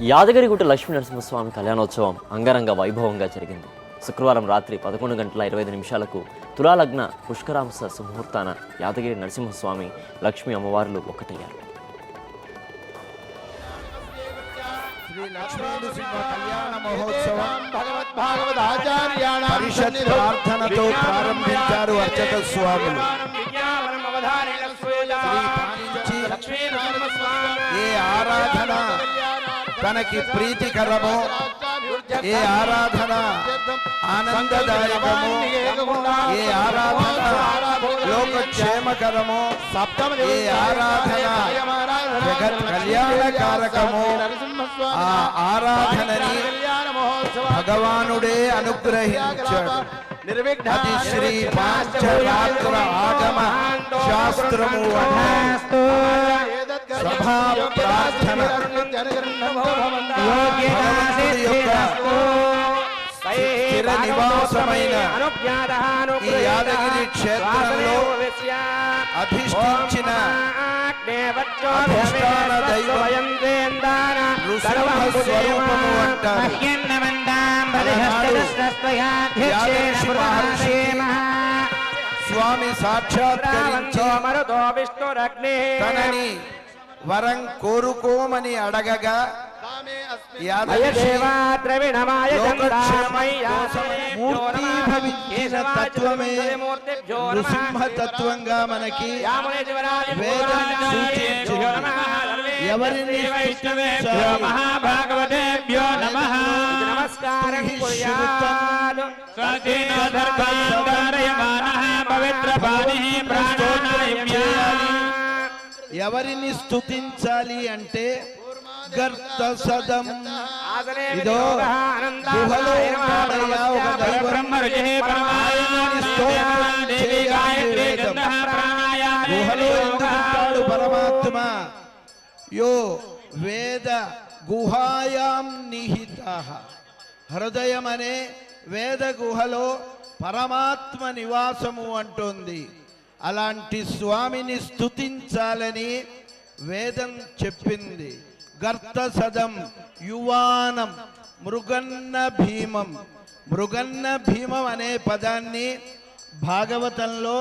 యాదగిరిగుట్ట లక్ష్మీ నరసింహస్వామి కళ్యాణోత్సవం అంగరంగ వైభవంగా జరిగింది. శుక్రవారం రాత్రి 11:25 తులాలగ్న పుష్కరాంశ సుముహూర్తాన యాదగిరి నరసింహస్వామి లక్ష్మీ అమ్మవార్లు ఒకటయ్యారు. శ్రీ లక్ష్మీ నరసింహ కళ్యాణ మహోత్సవం పరిషత్ ప్రార్థనతో ప్రారంభించారు అర్చక స్వాములు. ఏ ఆరాధన తనకి ప్రీతికరమో, ఏ ఆరాధన ఆనందదాయకమో, ఏ ఆరాధన లోకక్షేమకరమో, ఏ ఆరాధన జగత్ కళ్యాణకారకమో ఆ ఆరాధనని భగవానుడే అనుగ్రహించాడు. అది శ్రీ పాంచరాత్ర ఆగమ శాస్త్రము సభా ప్రార్థన స్థిర నివాసమైన ఈ యాదగిరి క్షేత్రంలో అధిష్ఠించిన అధిష్టాన దైవం నృసింహ స్వరూపము అంటారు. స్వామి సాక్షాత్కరించి తనని వరం కోరుకోమని అడగగా తత్వమే నృసింహ తత్వంగా మనకి వేదం సూచించింది. ఎవరిని ఎవరిని స్తుతించాలి అంటే గర్త సదం ఇదో గుహలో ఒక దైవం గుహలో ఎందుకుంటాడు పరమాత్మ? యో వేద గుహాయాం నిహిత, హృదయం అనే వేద గుహలో పరమాత్మ నివాసము అంటుంది. అలాంటి స్వామిని స్తుతించాలని వేదం చెప్పింది. గర్త సదం యువానం మృగన్న భీమం. మృగన్న భీమం అనే పదాన్ని భాగవతంలో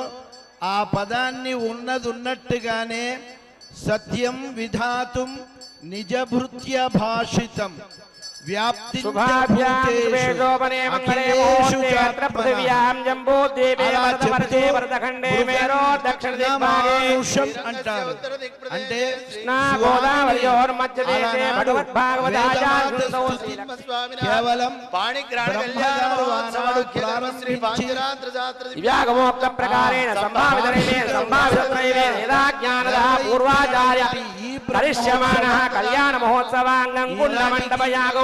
ఆ పదాన్ని ఉన్నట్టుగానే సత్యం విధాతుం నిజభృత్య భాషితం వ్యాప్తి అంటారు. అంటే కేవలం కళ్యాణ మహోత్సవాంగం కుండ మండప యాగ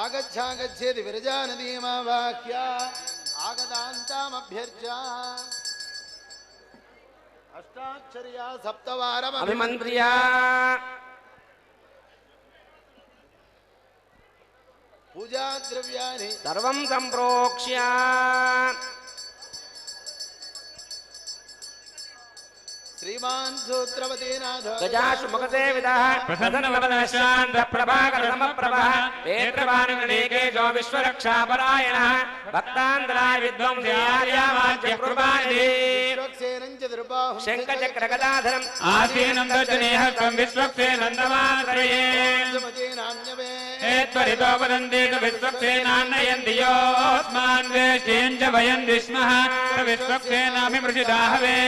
ఆగచ్చాగచ్చేది విరజానదీమావాక్య ఆగదాంతామభ్యర్చా అష్టాక్షర్యా సప్తవారం అభిమంత్ర్యా పూజా ద్రవ్యాని సర్వం సంప్రోక్ష్య శ్రీమాన్ సూత్రవతీనాథ గజాసు ముఖసేవితః ప్రసన్నవదనశాంత ప్రభాకర సమప్రభః నేత్రవాణినేకేశో విశ్వరక్షాపరాయణః భక్తాంతరాయ విద్వంసార్యావాచ్య కృపానిధి శంఖచక్రగదాధరం ఆసీనం దర్శనేహస్తం విశ్వక్సేనందమాశ్రయే త్వరితో వదంతేతు విశ్వక్సేనాన్నయంతి యోస్మాన్ వేష్యేంచ వయంతి స్మః విశ్వక్సేనాభిమృషిదాహవే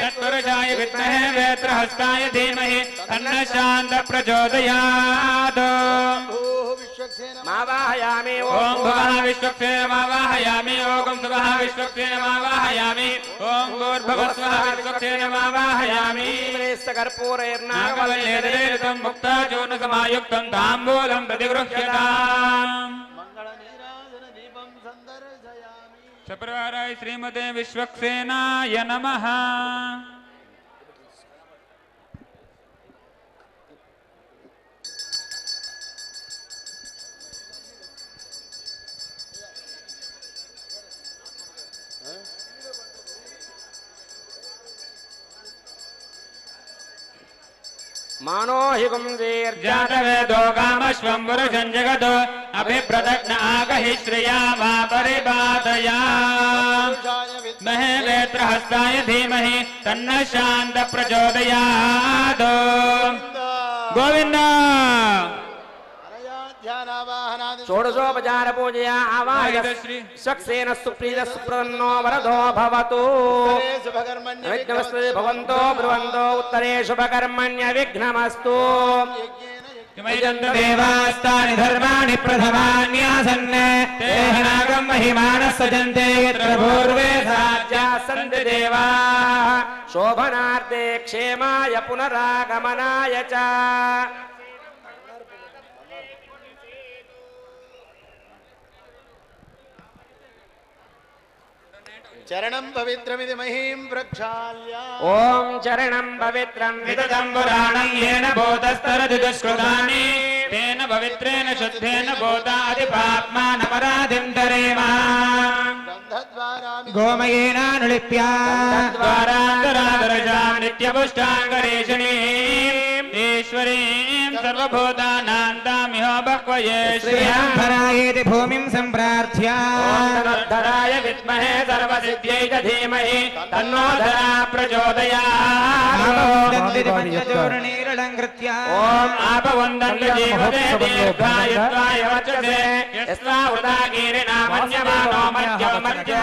తత్పురుషాయ విద్మహే వేత్రహస్తాయ ధీమహి తన్నః శాంతః ప్రచోదయాత్. मावाहयामि ओम भुवः विश्वक्सेनमावाहयामि ओम सुवः विश्वक्सेनमावाहयामि ओम भूर्भुवः स्वः विश्वक्सेनमावाहयामि नागवल्लेदलेरितं मुक्ताचूर्णसमायुक्तं ताम्बूलं प्रतिगृह्यताम् शप्रवाराय श्रीमते विश्वक्सेनाय नमः। मानो हि जातवेदो कामश्वं पुरुषं जगतो अभिप्रदग्न आगहि श्रिया मा परिपातया महे वेत्रहस्ताय धीमहि तन्नः शान्त प्रचोदयात्। गोविन्द षोडशोपचार पूजया आवाहय शक्सेन सुप्रीत सुप्रसन्नो वरदो भवतु विघ्नमस्तु भवन्तो ब्रुवन्तो उत्तरे शुभकर्मण्य विघ्नमस्तु देवास्तानि धर्माणि प्रथमान्यासन् तेहनागं महिमानः सजन्ते यत्र पूर्वे साज्या सन्ति देवाः शोभनार्थे क्षेमाय पुनरागमनाय च। चरणं पवित्रमिति महीं प्रक्षाल्य ओम चरणं पवित्रं विदतं पुराणं येन बोधस्तरति दुष्कृतानि तेन पवित्रेण शुद्धेन बोधादिपाप्मानपराधिं तरेम। गोमयेनानुलिप्या द्वारान्तरादरजां नित्यपुष्टाङ्गरेषणीम् ईश्वरीं सर्वभूतानान्तामिह बह्वये श्रियांभरायेति भूमिं सम्प्रार्थ्य धराय विद्महे सर्वसिद्ध्यै च धीमहि तन्नो धरा चूर्णीरलङ्कृत्य ओम आपवन्दन्ति जीवते दीर्घायुत्वाय वर्चसे यस्वा वृथा मन्यमानो मध्यो मध्यो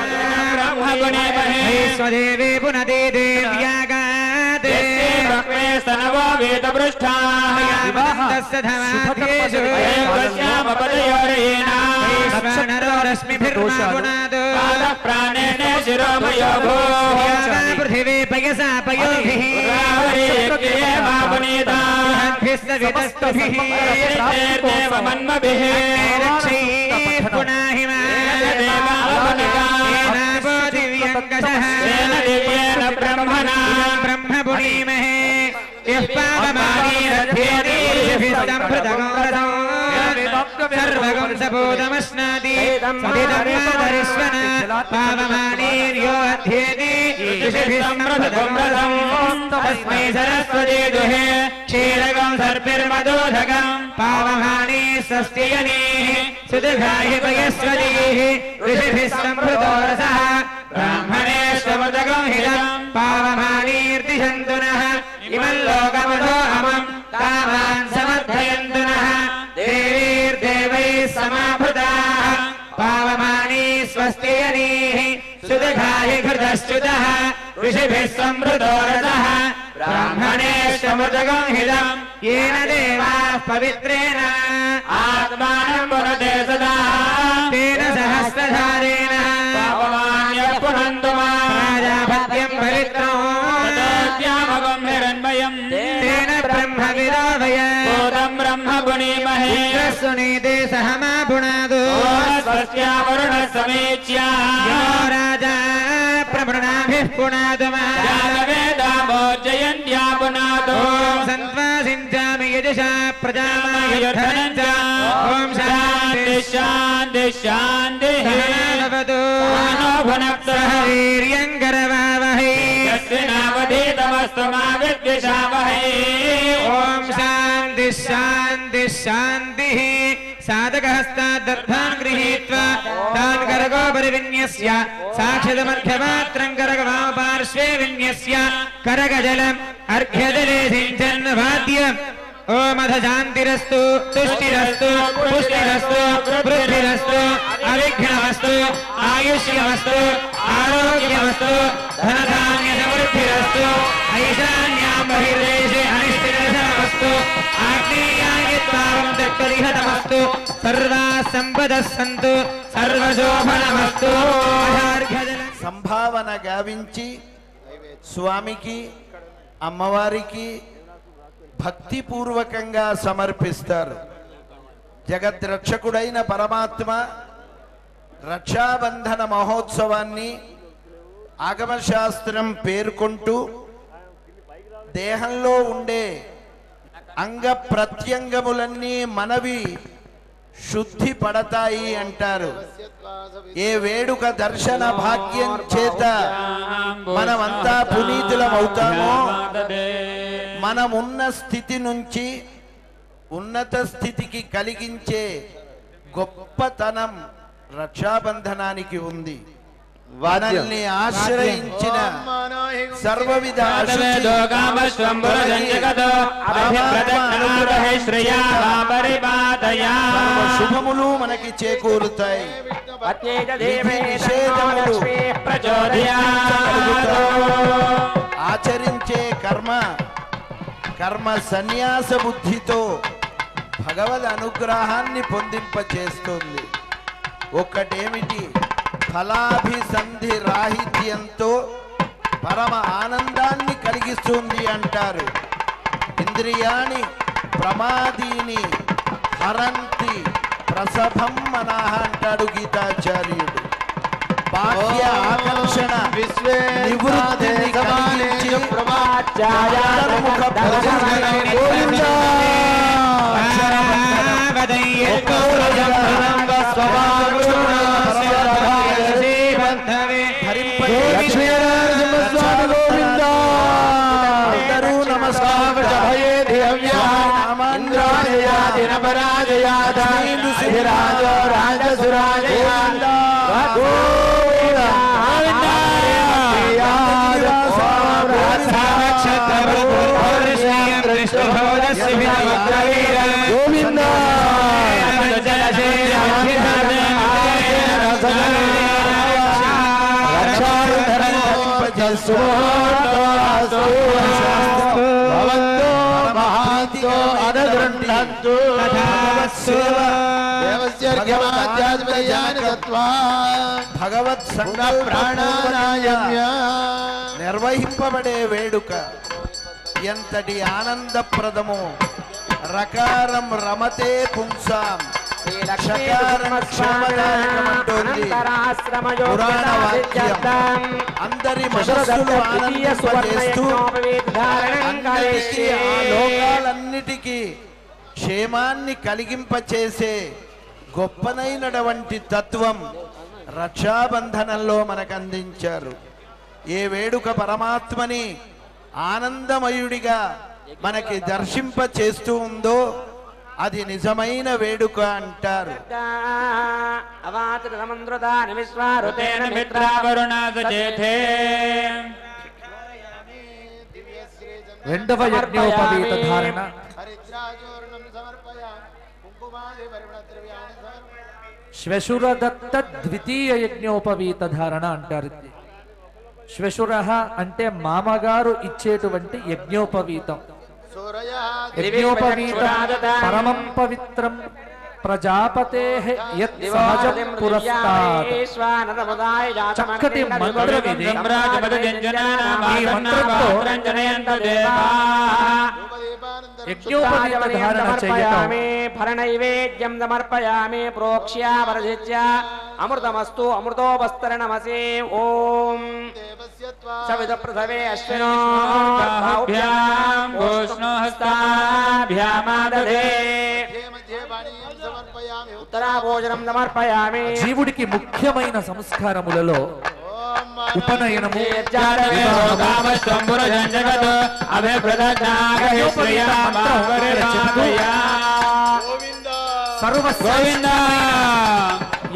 ब्रह्मगुणेमहे स्वदेवे पुनदे देव्यागादे भक्ते स्तनवो वेदपृष्ठाः तस्य धमाध्येषु वश्यामपदयोरेण नरो रश्मिभिर्मागुणादो पादः प्राणेन शिरोमयो भूः पृथिवी पयसा पयोभिः मापुनीताभिस्तवितस्तभिः देवमन्मभिः रक्षैः पुनाहिमानापो दिव्यङ्कषः दिव्येन ब्रह्मणा ब्रह्मपुनीमहे यः पावमानीरथ्येभिस्तम्भृतगोरथो सर्वगं सबोधमश्नाति सदिदम्मादरिष्वन् पावमानीर्यो अध्येति तस्मै सरस्वती दुहे क्षीरगं सर्पिर्मदोधगं पावमानी स्वस्तियनीः सुदघाहि पयस्वतीः ऋषिभिः सम्भृतो रसः ब्राह्मणेष्वमृतगं हितं पावमानीर्दिशन्तु नः इमं लोकमधो अमं कामान् समर्थयन्तु नः देवीर्देवैः समाभृताः पावमानी स्वस्तियनीः सुदघाहि घृतश्च्युतः ऋषिभिः सम्भृतो रसः ब्राह्मणेष्वमृतगं हितं येन देवाः पवित्रेण आत्मानं पुनते सदा तेन सहस्रधारेण पावमान्यः पुनन्तु मां प्राजापत्यं पवित्रो ततोऽस्यामगं हिरण्मयं तेन ब्रह्मविदो वय भूतं ब्रह्म गुणीमहे सुनीते सह मा पुनादो स्वस्या वरुणः समीच्या यो राजा प्रवृणाभिः पुनादु वेदामोर्जयन्त्या पुनातो सन्त्वा सिञ्चामि यजसा प्रजामायुद्धनं च ॐ शान्ति शान्ति शान्तिः भवतु मानो भुनक्तः वीर्यं करवावहै यस्मिनावधीतमस्तु मा विद्विषावहै ॐ शान्ति शान्ति शान्तिः साधकहस्ताद्दर्भान् गृहीत्वा तान् करगोपरि विन्यस्य साक्षितमर्घ्यपात्रं करगवामपार्श्वे विन्यस्य करगजलम् अर्घ्यजले सिञ्चन् वाद्यम् ओमथ शान्तिरस्तु तुष्टिरस्तु पुष्टिरस्तु वृद्धिरस्तु अविघ्नमस्तु आयुष्यमस्तु आरोग्यमस्तु धनधान्यसमृद्धिरस्तु ऐशान्यां बहिर्देशे अनिष्टिरसमस्तु आग्नेयायत्वावं तत्परिहतमस्तु సర్వా సంపదః సంతు సర్వశోభనమస్తు. సంభావన గావించి స్వామికి అమ్మవారికి భక్తిపూర్వకంగా సమర్పిస్తారు. జగద్రక్షకుడైన పరమాత్మ రక్షాబంధన మహోత్సవాన్ని ఆగమశాస్త్రం పేర్కొంటూ దేహంలో ఉండే అంగ ప్రత్యంగములన్నీ మనవి శుద్ధి పడతాయి అంటారు. ఏ వేడుక దర్శన భాగ్యం చేత మనమంతా పునీతులం అవుతామో మనమున్న స్థితి నుంచి ఉన్నత స్థితికి కలిగించే గొప్పతనం రక్షాబంధనానికి ఉంది. మనల్ని ఆశ్రయించిన సర్వవిధ శుభములు మనకి చేకూరుతాయి. ఆచరించే కర్మ సన్యాస బుద్ధితో భగవద్ అనుగ్రహాన్ని పొందింపచేస్తుంది. ఒక్కటేమిటి, ఫలాభిసంధి రాహిత్యంతో పరమ ఆనందాన్ని కలిగిస్తుంది అంటారు. ఇంద్రియాణి ప్రమాదీని హరంతి ప్రసభం మనః అంటాడు గీతాచార్యుడు. బాహ్య ఆకర్షణ నివృత్తిని కలిగించి అంతర్ముఖ భగవత్ నిర్వహింపబడే వేడుక ఎంతటి ఆనందప్రదమో. రకారం రమతే పుంసాం పురాణ వాక్యం. అందరి మనస్సులు ఆనందింపజేస్తూ లోకాలన్నిటికీ క్షేమాన్ని కలిగింపచేసే గొప్పనైనటువంటి తత్వం రక్షాబంధనంలో మనకు అందించారు. ఏ వేడుక పరమాత్మని ఆనందమయుడిగా మనకి దర్శింప చేస్తూ ఉందో అది నిజమైన వేడుక అంటారు. రెండవ యజ్ఞోపవీత ధారణ. శ్వశురదత్త ద్వితీయ యజ్ఞోపవీత ధారణ అంటారు. శ్వశుర అంటే మామగారు ఇచ్చేటువంటి యజ్ఞోపవీతం. యజ్ఞోపవీతం పరమం పవిత్రం ప్రజాపతేః యత్ సహజం పురస్తాత్. చక్కటి మంత్రం ఇది. ఈ మంత్రంతో యజ్ఞోపవీత ధారణ చేయటం. ఫలనైవేద్యం సమర్పయామి ప్రోక్ష్య వరజిత్య అమృతమస్తు అమృతోపస్తరణమసి. ఓం సవిత పృథవే అశ్వినో హస్తాభ్యామాదధే ఉత్తరాభోజనం సమర్పయామి. జీవుడికి ముఖ్యమైన సంస్కారములలో ఉపనయనము,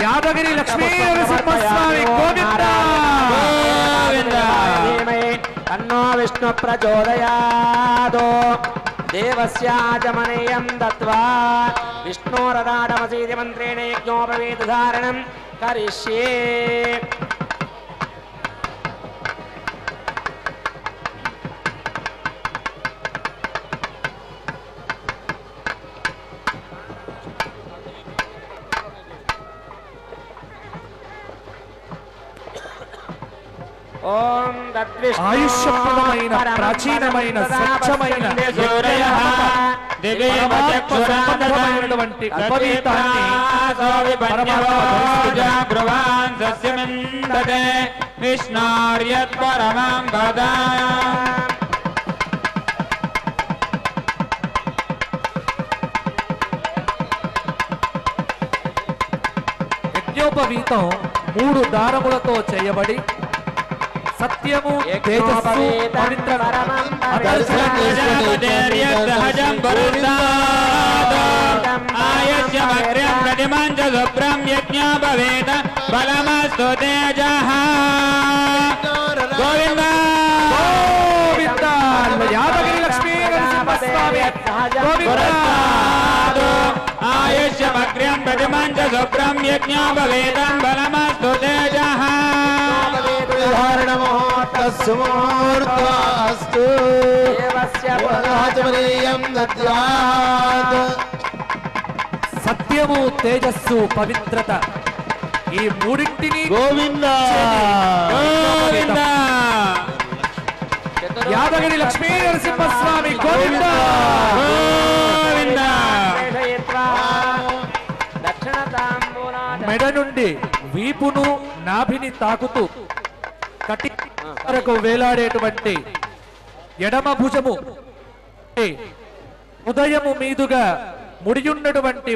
యాదగిరి లక్ష్మీ నరసింహస్వామి గోవిందా. తన్నో విష్ణు ప్రచోదయాదో దేవస్యాచమనేయం దత్వా విష్ణోరదాడమసీతి మంత్రేణ యజ్ఞోపవీత ధారణం కరిష్యే. ఓం తద్విష్ణు ఆయుష్యప్రదమైన ప్రాచీనమైన స్వచ్ఛమైన పరమాత్మసంబంధమైనటువంటి ఉపవీతాన్ని విష్ణార్యత్పరమాం పదా యజ్ఞోపవీతం 3 దారములతో చేయబడి సత్యము తేజస్సు పవిత్రత గోవింద యాదగిరి లక్ష్మీ నరసింహస్వామి గోవింద ఆయుష్యమగ్ర్యం ప్రతిమంచ శుభ్రం యజ్ఞోపవేదం బలమస్తు తేజః ముహూర్తస్తు సత్యము తేజస్సు పవిత్రత ఈ మూడింటిని గోవింద గోవింద యాదగిరి లక్ష్మీ నరసింహస్వామి గోవింద గోవింద మెడ నుండి వీపును నాభిని తాకుతూ కటి వరకు వేలాడేటువంటి ఎడమ భుజము ఉదయము మీదుగా ముడియున్నటువంటి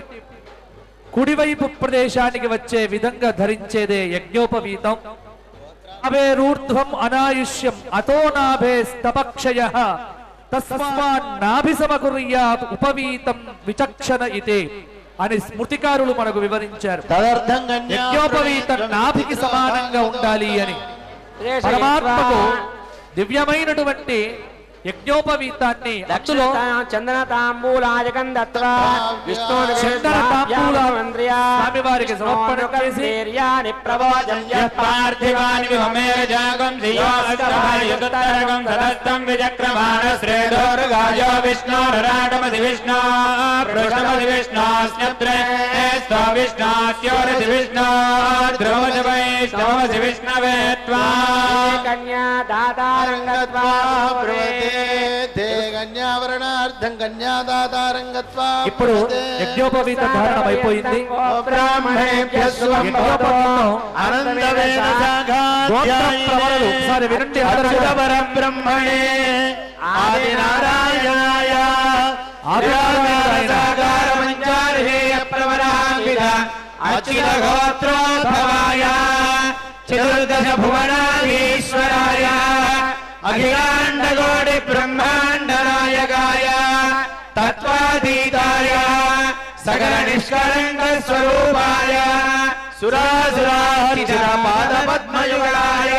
కుడివైపు ప్రదేశానికి వచ్చే విధంగా ధరించేదే యజ్ఞోపవీతం. నాభేరూర్ధ్వం అనాయుష్యం అతో నాభే స్తపక్షయ తస్మాన్నాభి సమకుర్యాత్ ఉపవీతం విచక్షణ ఇతే అని స్మృతికారులు మనకు వివరించారు. యజ్ఞోపవీతం నాభికి సమానంగా ఉండాలి అని. పరమాత్మకు దివ్యమైనటువంటి యజ్ఞోపవీతాన్ని అందులో చందన తాంబూలాయకం దత్వా విష్ణు స్వామి వారికి సమర్పణ చేసి పార్థివాని విహమేజాగం ధియోస్తరగం సదస్తం విచక్రమాణ శ్రేధోర్గాయో విష్ణోరాటమసి విష్ణు పృషమసి విష్ణోస్యత్రే స్వ విష్ణోస్యోరసి విష్ణు ధ్రువసి వైష్ణవసి విష్ణవే త్వా కన్యా దాతారంగత్వా ఇప్పుడు యజ్ఞోపవీత ధారణం అయిపోయింది. ఒకసారి వినండి బ్రహ్మణే ఆది నారాయణాయ అఖిల గోత్రోద్భవాయ చతుర్దశ భువనాధీశ్వరాయ అఖిలాండకోటి బ్రహ్మాండ నాయకాయ తత్వాతీతాయ సకల నిష్కళంక స్వరూపాయ సురాసురార్చిత పాద పద్మయుగళాయ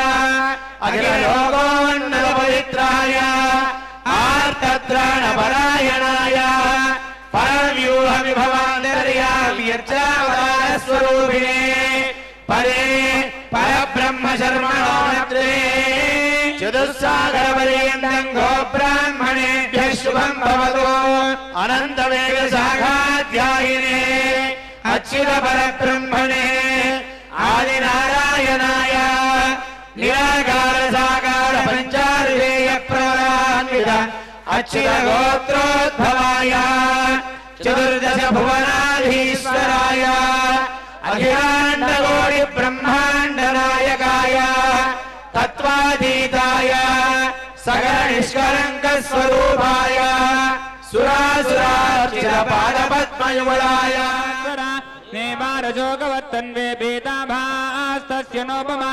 అఖిల లోకోన్నత పవిత్రాయ ఆర్తత్రాణ పరాయణాయ పరవ్యూహ విభవాంతర్యావతార స్వరూపిణే పరే పరబ్రహ్మ శర్మణోత్రే చతుస్సాగర పర్యంతం గో బ్రాహ్మణేభ్యః శుభం భవతు అనంత వేగ శాఖాధ్యాయినే అచ్యుత పరబ్రహ్మణే ఆది నారాయణాయ నిరాకార సాకార పంచారుషేయ ప్రవరాన్విత అచ్యుత గోత్రోద్భవాయ చతుర్దశ భువనాధీశ్వరాయ అఖిలాండకోటి బ్రహ్మాండ నాయకాయ తత్వాతీతాయ సకల నిష్కళంక స్వరూపాయ సురాసురార్చిత పాద పద్మయుగళాయ నేమారజోగవత్తన్వే పీతాభాస్తస్య నోపమా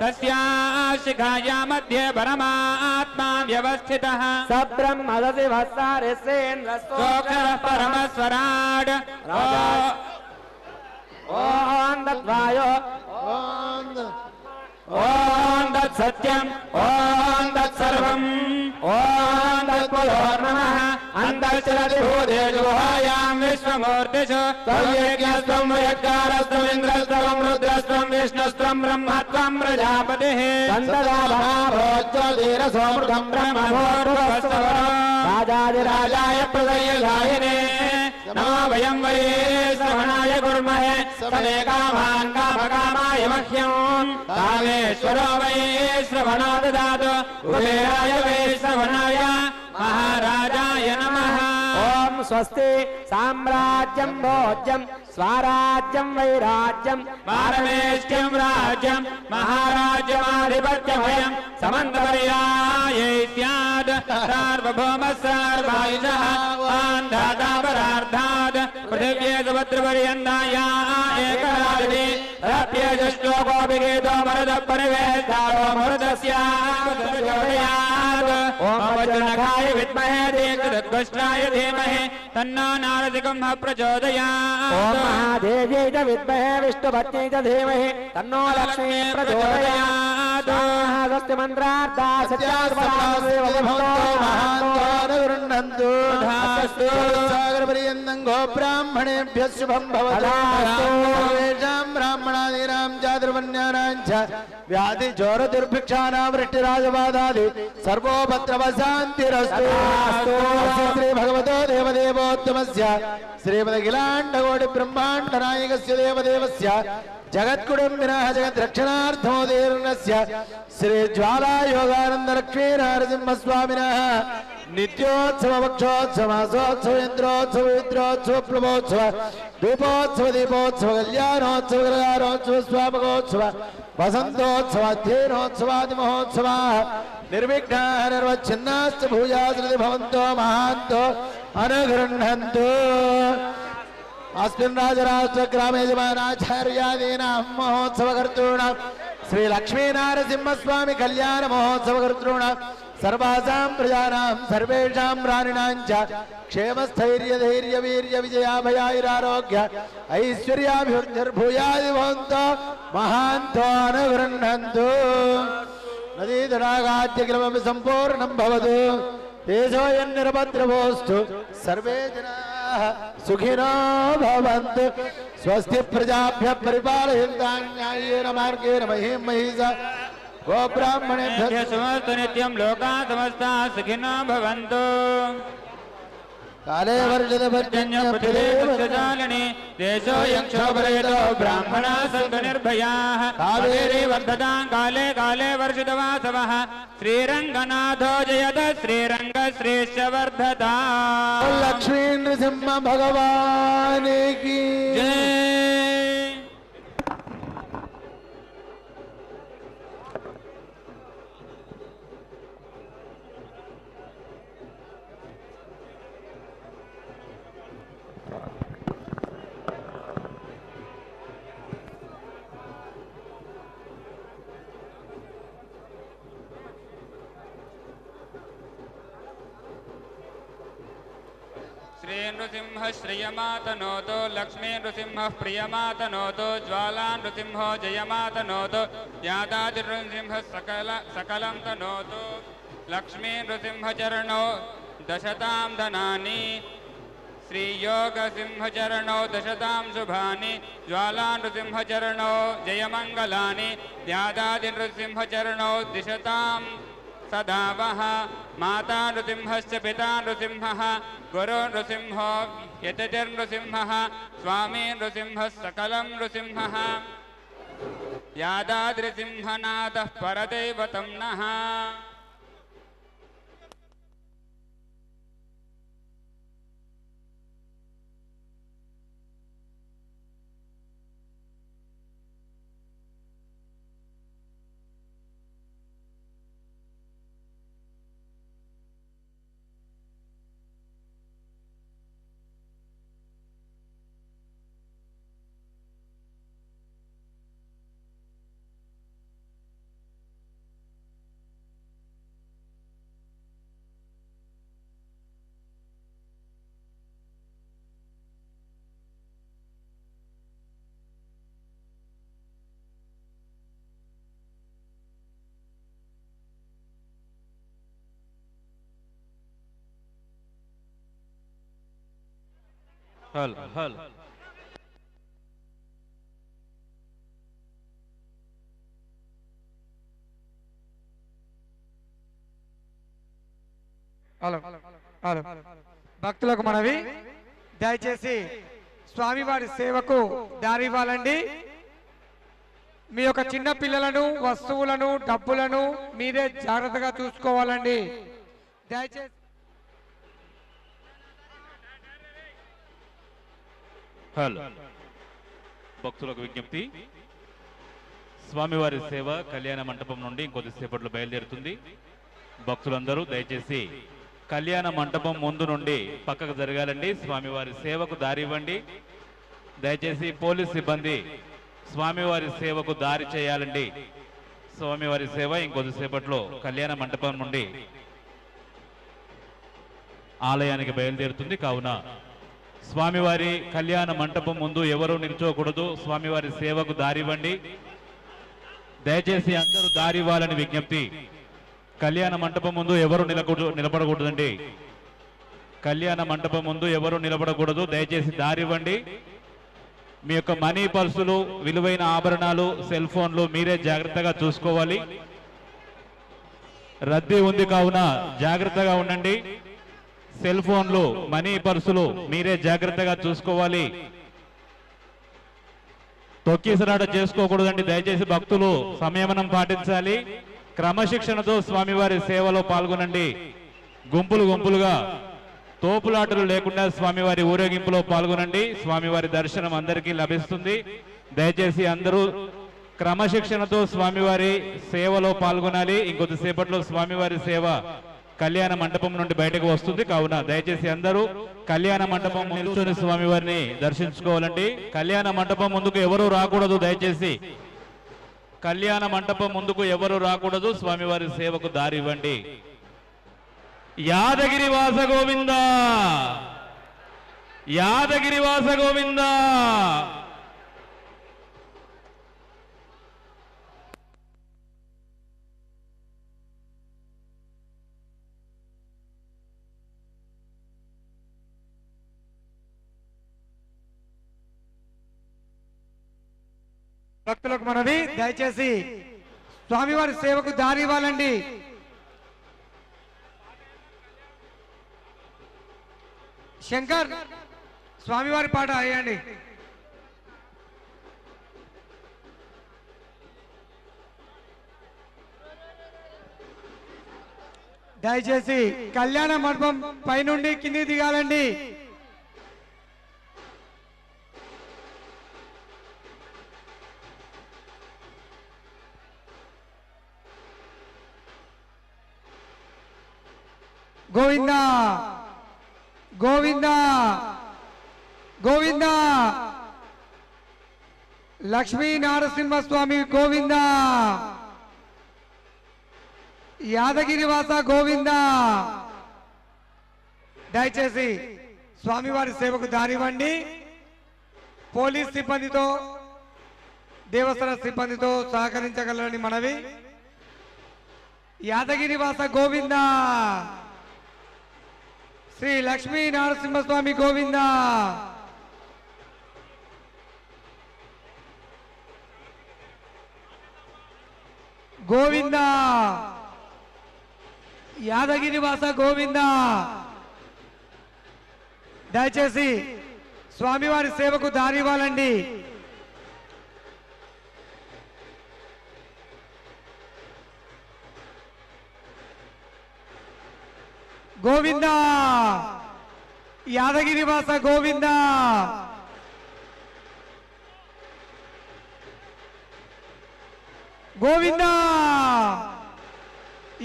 తస్యాः శిఖాయా మధ్యే పరమాత్మా వ్యవస్థితः సబ్రహ్మదసి భస్సారేంద్రస్తోక్షరః పరమస్వరాడ్ ఓం దద్వాయో ఓం తత్ సత్యం ఓం తత్ సర్వం ఓం తత్పురోర్నమః అంతర్చలతి భూతేషు గుహాయాం విశ్వమూర్తిషు తవ్యజ్ఞస్త్వం వయజ్ఞారస్త్వం ఇంద్రస్త్వం రుద్రస్త్వం విష్ణుస్త్వం బ్రహ్మత్వం ప్రజాపతిః సంతదా సోమృతం బ్రహ్మభూర్భువస్సవః రాజాదిరాజాయ ప్రదయగాయనే नमो वयं वै श्रवणाय कुर्महे समे कामान् कामकामाय मह्यम् कामेश्वरो वै श्रवणो ददातु कुबेराय वै श्रवणाय महाराजाय नमः। ओम स्वस्ति साम्राज्यं भोज्यं स्वराज्यं वैराज्यं पारमेष्ठ्यं राज्यं महाराज्यमाधिपत्यभयं समन्तपर्यायैत्याद् सार्वभौमः सर्वायुधः आन्धातापरार्धात् पृथिव्ये सुभद्रपर्यन्ताया एकराजिनी रप्यजश्लोकोऽपि गीतो मरुतः परिवेष्टारो मरुतस्यात् ॐ वज्रनखाय विद्महे दीर्घदुष्टाय धीमहि तन्नो नारसिंहः प्रचोदयात्। महादेव्यै च विद्महे विष्णुपत्न्यै च धीमहि तन्नो लक्ष्मी प्रचोदयात्। स्वस्ति मन्त्रार्था गृह्णन्तु सागरपर्यन्तं गोब्राह्मणेभ्यः शुभं भवतु। ब्राह्मणादीनां चातुर्वण्यानां च व्याधिज्वरदुर्भिक्षाणां वृष्टिराजबाधादि सर्वोपद्रवशान्तिरस्तु। श्री भगवतो देवदेवोत्तमस्य श्रीमदखिलाण्डकोटि ब्रह्माण्डनायकस्य देवदेवस्य जगत्कुटुम्बिनः जगद्रक्षणार्थमोदीर्णस्य श्री ज्वालायोगानन्दलक्ष्मीनरसिंहस्वामिनः नित्योत्सव पक्षोत्सव मासोत्सव इंद्रोत्सव रुद्रोत्सव प्लवोत्सव दीपोत्सव दीपोत्सव कल्याणोत्सव कल्याणोत्सव स्वापकोत्सव वसंतोत्सव अध्ययनोत्सवादिमहोत्सव निर्विघ्नाः निर्वच्छिन्नाश्च भूयाश्रुति भवन्तो महान्तो अनुगृह्णन्तु। अस्मिन् राजराष्ट्र ग्रामे यजमानाचार्यादीनां महोत्सवकर्तॄणां श्री लक्ष्मीनारसिंहस्वामी कल्याण महोत्सवकर्तॄणां सर्वासां प्रजानां सर्वेषां प्राणिनां च क्षेमस्थैर्य धैर्य वीर्य विजयाभयायुरारोग्य ऐश्वर्याभिवृद्धिर्भूयादि भवन्तो महान्तो अनुगृह्णन्तु। नदीतडागाद्य किमपि सम्पूर्णं भवतु तेजोयन्निरभद्रवोऽस्तु सर्वे जनाः सुखिनो भवन्तु। स्वस्ति प्रजाभ्यः परिपालयन्तां न्याय्येन मार्गेण महीं महिषा गोब्राह्मणेभ्यः समस्तु नित्यं लोकाः समस्ताः सुखिनो भवन्तु। काले वर्षजालिनी देशोऽयं क्षोभरहितो ब्राह्मणाः सन्तु निर्भयाः। कावेरी वर्धतां काले काले वर्षितवासवः श्रीरङ्गनाथो जयत श्रीरङ्गश्रीश्च वर्धता। लक्ष्मी नृसिंह भगवान की जय। श्री नृसिंह श्रियमातनोतो लक्ष्मी नृसिंह प्रियमातनोतो ज्वाला नृसिंहो जयमातनोतो यादादिनृसिंह सकलं तनोतो लक्ष्मी नृसिंह चरणो दशतां धनानि श्रीयोग सिंहचरणो दशतां शुभानि ज्वाला नृसिंहचरणो जयमङ्गलानि यादादिनृसिंहचरणो दिशतां सदावः माता नृसिंहस्य पिता नृसिंहः गुरु नृसिंहो यतिर्नृसिंहः स्वामी नृसिंहः सकलं नृसिंहः यादाद्रिसिंहनाथः परदैवतं नः। हल हल హలో భక్తులకు మనవి దయచేసి స్వామివారి సేవకు దారి ఇవ్వాలండి. మీ యొక్క చిన్న పిల్లలను, వస్తువులను, డబ్బులను మీరే జాగ్రత్తగా చూసుకోవాలండి. దయచేసి హలో భక్తులకు విజ్ఞప్తి, స్వామివారి సేవ కళ్యాణ మంటపం నుండి ఇంకొద్దిసేపట్లో బయలుదేరుతుంది. భక్తులందరూ దయచేసి కళ్యాణ మంటపం ముందు నుండి పక్కకు జరగాలండి. స్వామివారి సేవకు దారి ఇవ్వండి. దయచేసి పోలీస్ సిబ్బంది స్వామివారి సేవకు దారి చేయాలండి. స్వామివారి సేవ ఇంకొద్దిసేపట్లో కళ్యాణ మంటపం నుండి ఆలయానికి బయలుదేరుతుంది. కావున స్వామివారి కళ్యాణ మంటపం ముందు ఎవరూ నిల్చోకూడదు. స్వామివారి సేవకు దారివ్వండి. దయచేసి అందరూ దారి ఇవ్వాలని విజ్ఞప్తి. కళ్యాణ మంటపం ముందు ఎవరు నిలబడకూడదండి. కళ్యాణ మంటపం ముందు ఎవరు నిలబడకూడదు. దయచేసి దారివ్వండి. మీ యొక్క మనీ పర్సులు, విలువైన ఆభరణాలు, సెల్ ఫోన్లు మీరే జాగ్రత్తగా చూసుకోవాలి. రద్దీ ఉంది కావున జాగ్రత్తగా ఉండండి. సెల్ ఫోన్లు, మనీ పర్సులు మీరే జాగ్రత్తగా చూసుకోవాలి. తొక్కిసలాట చేసుకోకూడదండి. దయచేసి భక్తులు సంయమనం పాటించాలి. క్రమశిక్షణతో స్వామివారి సేవలో పాల్గొనండి. గుంపులు గుంపులుగా తోపులాటలు లేకుండా స్వామివారి ఊరేగింపులో పాల్గొనండి. స్వామివారి దర్శనం అందరికీ లభిస్తుంది. దయచేసి అందరూ క్రమశిక్షణతో స్వామివారి సేవలో పాల్గొనాలి. ఇంకొద్దిసేపట్లో స్వామివారి సేవ కళ్యాణ మండపం నుండి బయటకు వస్తుంది. కావున దయచేసి అందరూ కళ్యాణ మండపం నిల్చొని స్వామివారిని దర్శించుకోవాలండి. కళ్యాణ మండపం ముందుకు ఎవరూ రాకూడదు. దయచేసి కళ్యాణ మండపం ముందుకు ఎవరు రాకూడదు. స్వామివారి సేవకు దారి ఇవ్వండి. యాదగిరి వాస గోవింద, యాదగిరి వాస గోవింద. భక్తులకు మనవి, దయచేసి స్వామివారి సేవకు దారి ఇవ్వాలండి. శంకర్, స్వామివారి పాట వేయండి. దయచేసి కళ్యాణ మండపం పైనుండి కింది దిగాలండి. గోవింద గోవింద గోవింద, లక్ష్మీ నరసింహస్వామి గోవింద, యాదగిరివాస గోవింద. దయచేసి స్వామివారి సేవకు దారివ్వండి. పోలీస్ సిబ్బందితో, దేవస్థాన సిబ్బందితో సహకరించగలరని మనవి. యాదగిరివాస గోవింద, శ్రీ లక్ష్మీ నరసింహస్వామి గోవింద. గోవింద, యాదగిరివాస గోవింద. దయచేసి స్వామివారి సేవకు దారి ఇవ్వాలండి. గోవింద, యాదగిరివాస గోవింద. గోవింద,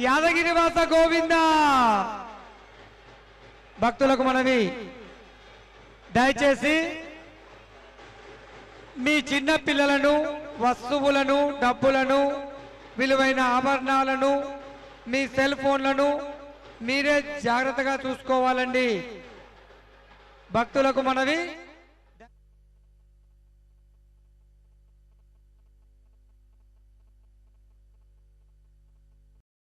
యాదగిరివాస గోవింద. భక్తులకు మనవి, దయచేసి మీ చిన్న పిల్లలను, వస్తువులను, డబ్బులను, విలువైన ఆభరణాలను, మీ సెల్ ఫోన్లను మీరే జాగ్రత్తగా చూసుకోవాలండి. భక్తులకు మనవి,